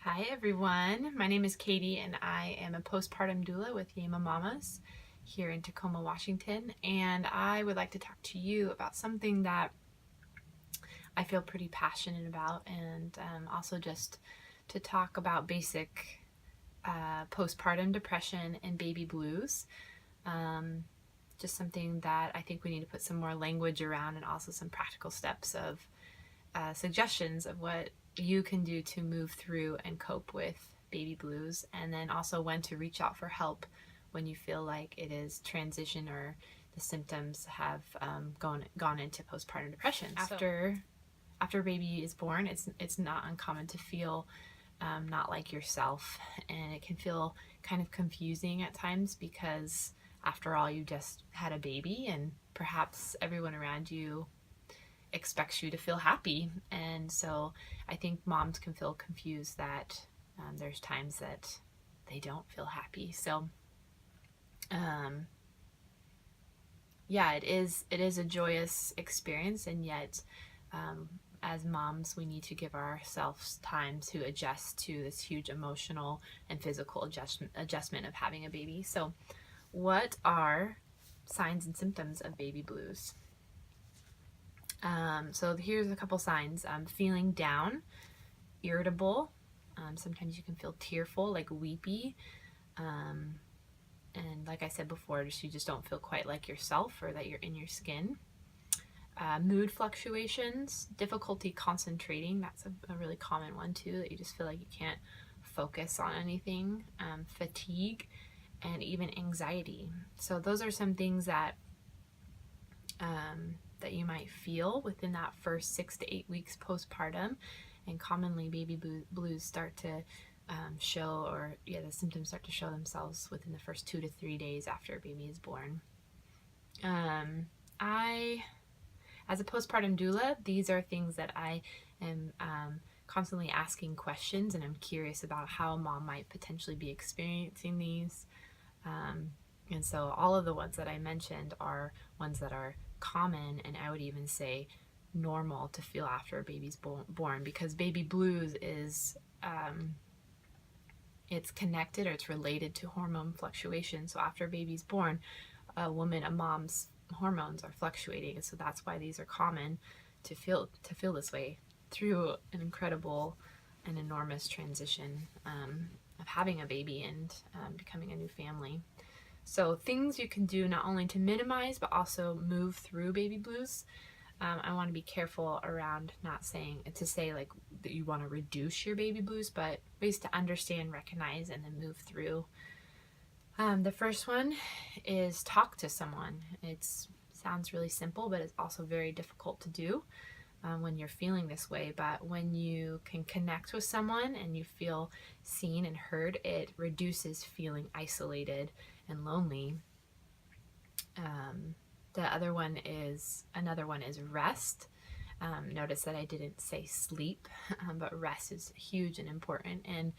Hi everyone, my name is Katie and I am a postpartum doula with Yema Mamas here in Tacoma, Washington, and I would like to talk to you about something that I feel pretty passionate about, and also just to talk about basic postpartum depression and baby blues. Um, just something that I think we need to put some more language around, and also some practical steps of suggestions of what you can do to move through and cope with baby blues, and then also when to reach out for help when you feel like it is transition or the symptoms have gone into postpartum depression. After a baby is born, it's not uncommon to feel not like yourself, and it can feel kind of confusing at times because after all, you just had a baby and perhaps everyone around you expects you to feel happy. And so I think moms can feel confused that there's times that they don't feel happy. So yeah, it is a joyous experience, and yet as moms we need to give ourselves time to adjust to this huge emotional and physical adjustment of having a baby. So what are signs and symptoms of baby blues? So here's a couple signs. Feeling down, irritable. Sometimes you can feel tearful, like weepy. And like I said before, you just don't feel quite like yourself, or that you're in your skin. Mood fluctuations, difficulty concentrating. That's a really common one too, that you just feel like you can't focus on anything. Fatigue, and even anxiety. So those are some things that that you might feel within that first 6 to 8 weeks postpartum, and commonly baby blues start to show, or the symptoms start to show themselves within the first 2 to 3 days after a baby is born. As a postpartum doula, these are things that I am constantly asking questions, and I'm curious about how a mom might potentially be experiencing these. And so all of the ones that I mentioned are ones that are common, and I would even say normal to feel after a baby's born, because baby blues is it's connected, or it's related to hormone fluctuation. So after a baby's born, a mom's hormones are fluctuating, and so that's why these are common to feel this way through an incredible and enormous transition of having a baby and becoming a new family. So things you can do not only to minimize but also move through baby blues. I want to be careful around not saying like that you want to reduce your baby blues, but ways to understand, recognize, and then move through. The first one is talk to someone. It sounds really simple, but it's also very difficult to do when you're feeling this way. But when you can connect with someone and you feel seen and heard, it reduces feeling isolated and lonely. Another one is rest. Notice that I didn't say sleep, but rest is huge and important. And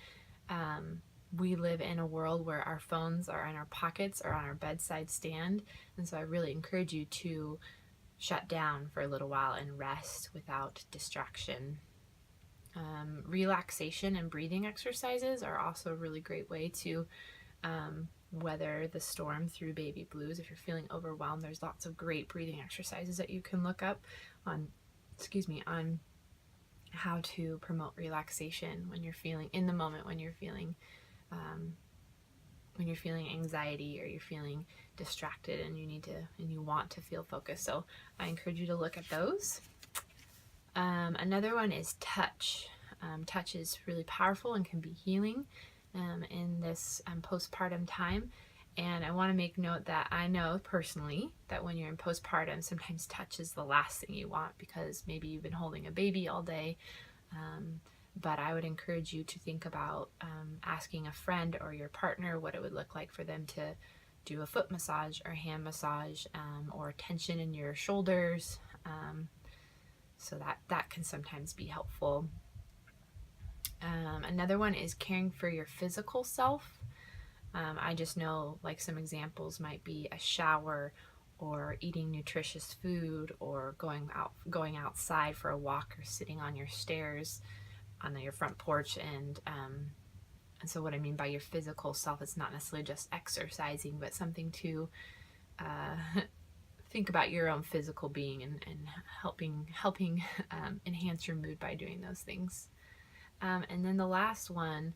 we live in a world where our phones are in our pockets or on our bedside stand, and so I really encourage you to shut down for a little while and rest without distraction. Relaxation and breathing exercises are also a really great way to weather the storm through baby blues. If you're feeling overwhelmed, there's lots of great breathing exercises that you can look up on how to promote relaxation when you're feeling in the moment, when you're feeling anxiety, or you're feeling distracted and you want to feel focused. So I encourage you to look at those. Another one is touch. Touch is really powerful and can be healing in this postpartum time. And I want to make note that I know personally that when you're in postpartum, sometimes touch is the last thing you want, because maybe you've been holding a baby all day. But I would encourage you to think about asking a friend or your partner what it would look like for them to do a foot massage or hand massage, or tension in your shoulders. So that can sometimes be helpful. Another one is caring for your physical self. I just know, like, some examples might be a shower, or eating nutritious food, or going outside for a walk, or sitting on your stairs. on your front porch. And so what I mean by your physical self, it's not necessarily just exercising, but something to think about your own physical being and helping enhance your mood by doing those things. And then the last one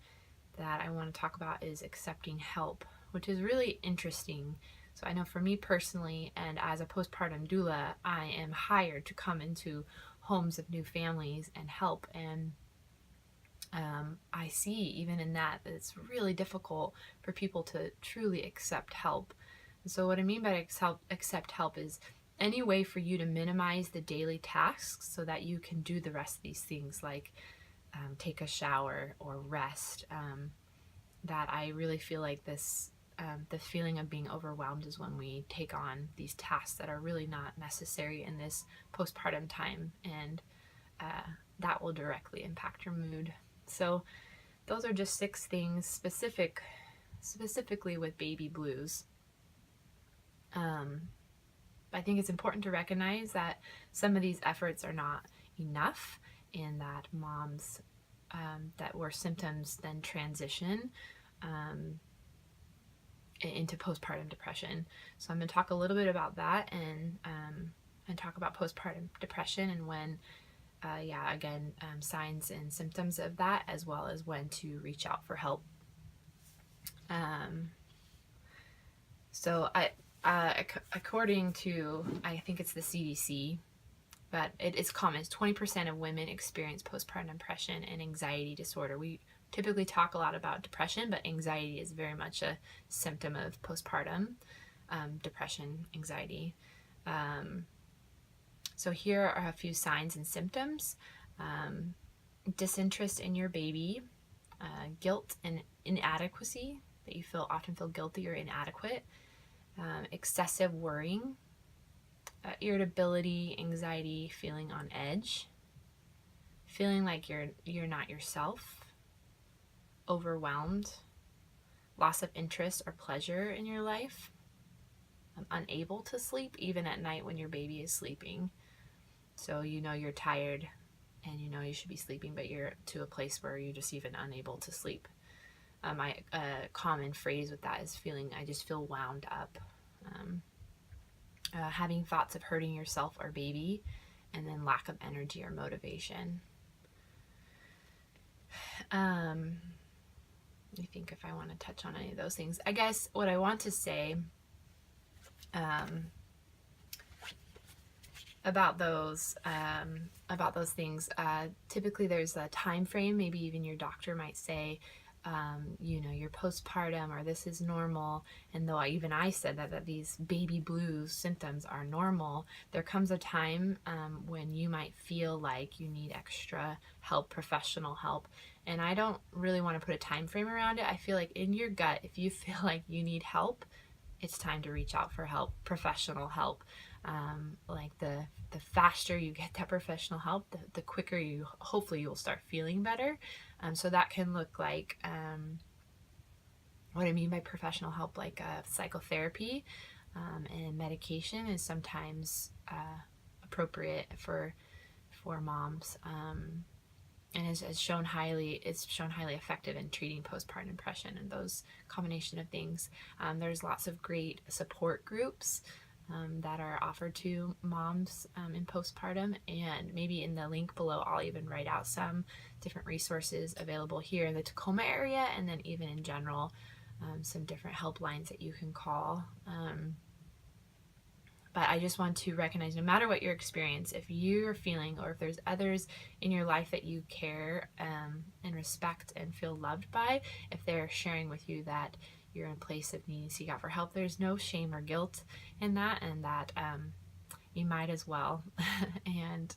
that I want to talk about is accepting help, which is really interesting. So I know for me personally, and as a postpartum doula, I am hired to come into homes of new families and help. And I see even in that it's really difficult for people to truly accept help. And so what I mean by accept help is any way for you to minimize the daily tasks so that you can do the rest of these things, like take a shower or rest. That I really feel like this, the feeling of being overwhelmed is when we take on these tasks that are really not necessary in this postpartum time, and that will directly impact your mood. So those are just 6 things specifically with baby blues. I think it's important to recognize that some of these efforts are not enough, and that moms where symptoms then transition into postpartum depression. So I'm going to talk a little bit about that and talk about postpartum depression and when signs and symptoms of that, as well as when to reach out for help. So according to, I think it's the CDC, but it's common. It's 20% of women experience postpartum depression and anxiety disorder. We typically talk a lot about depression, but anxiety is very much a symptom of postpartum depression, anxiety. So here are a few signs and symptoms. Disinterest in your baby, guilt and inadequacy, that you often feel guilty or inadequate, excessive worrying, irritability, anxiety, feeling on edge, feeling like you're not yourself, overwhelmed, loss of interest or pleasure in your life, unable to sleep even at night when your baby is sleeping. So you know you're tired and you know you should be sleeping, but you're to a place where you're just even unable to sleep. A common phrase with that is I just feel wound up. Having thoughts of hurting yourself or baby, and then lack of energy or motivation. Let me think if I want to touch on any of those things. I guess what I want to say about those things, typically there's a time frame. Maybe even your doctor might say, you're postpartum, or this is normal. And though even I said that these baby blues symptoms are normal, there comes a time when you might feel like you need extra help, professional help. And I don't really want to put a time frame around it. I feel like in your gut, if you feel like you need help, it's time to reach out for help, professional help. Like the faster you get that professional help, the quicker hopefully you'll start feeling better. So that can look like, what I mean by professional help, like psychotherapy and medication is sometimes appropriate for moms, and it's shown highly effective in treating postpartum depression and those combination of things. There's lots of great support groups that are offered to moms in postpartum, and maybe in the link below I'll even write out some different resources available here in the Tacoma area, and then even in general some different helplines that you can call. But I just want to recognize, no matter what your experience, if you're feeling, or if there's others in your life that you care and respect and feel loved by, if they're sharing with you that you're in a place of needing to seek out for help, there's no shame or guilt in that, and that you might as well. And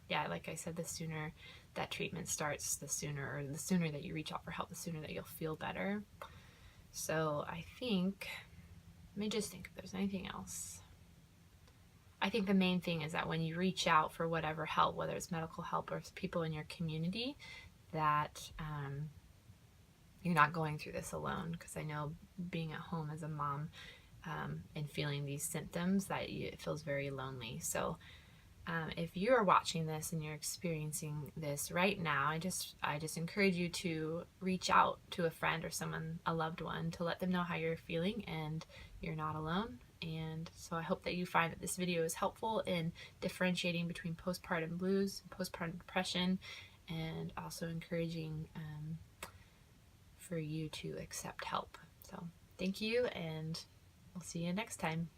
like I said, the sooner that treatment starts, the sooner that you reach out for help, the sooner that you'll feel better. So I think, let me just think if there's anything else. I think the main thing is that when you reach out for whatever help, whether it's medical help or it's people in your community, that you're not going through this alone. Because I know being at home as a mom and feeling these symptoms, that it feels very lonely. So if you are watching this and you're experiencing this right now, I just encourage you to reach out to a friend or someone, a loved one, to let them know how you're feeling and you're not alone. And so I hope that you find that this video is helpful in differentiating between postpartum blues and postpartum depression, and also encouraging for you to accept help. So thank you, and we'll see you next time.